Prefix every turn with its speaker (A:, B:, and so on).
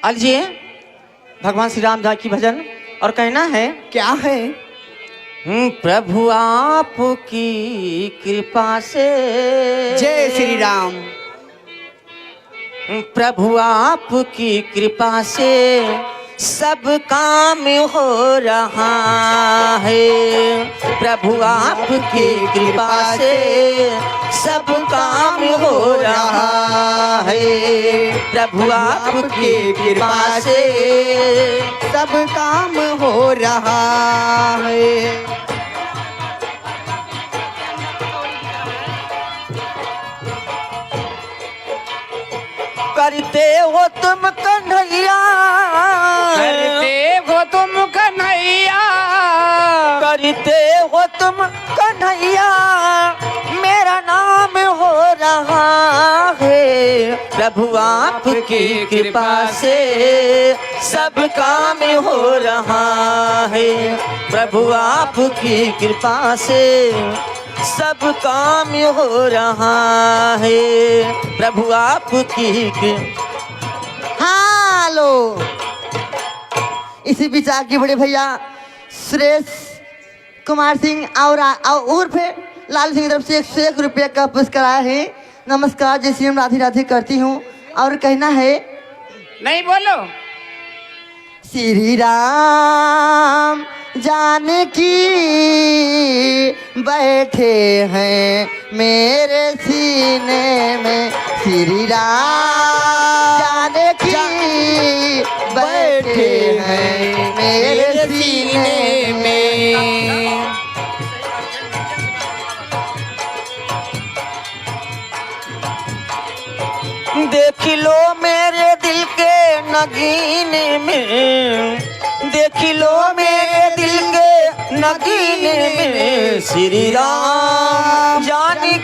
A: अलिए भगवान श्री राम की भजन और कहना है
B: क्या है?
A: प्रभु आपकी कृपा से।
B: जय श्री राम।
A: प्रभु आपकी कृपा से सब काम हो रहा है। प्रभु आपकी कृपा से सब काम हो रहा है। प्रभु आपकी कृपा से
B: सब काम हो रहा है।
A: करते हो तुम कन्हैया,
C: करते हो तुम कन्हैया,
A: करते हो तुम कन्हैया, मेरा नाम हो रहा है। प्रभु आपकी कृपा से सब काम हो रहा है। प्रभु आपकी कृपा से सब काम हो रहा है। प्रभु आपकी
B: हेलो, इसी बीच आगे बड़े भैया सुरेश कुमार सिंह और उर्फ लाल सिंह की तरफ से 101 रुपये का पुरस्कार आया है। नमस्कार, जय श्री राम, राधे राधे करती हूँ। और कहना है
C: नहीं बोलो।
B: श्री राम जानकी बैठे हैं मेरे सीने में। श्री राम जानकी बैठे हैं मेरे सीने में।
A: देख लो मेरे दिल के नगीने में, देख लो मेरे दिल के नगीने में श्री राम जानी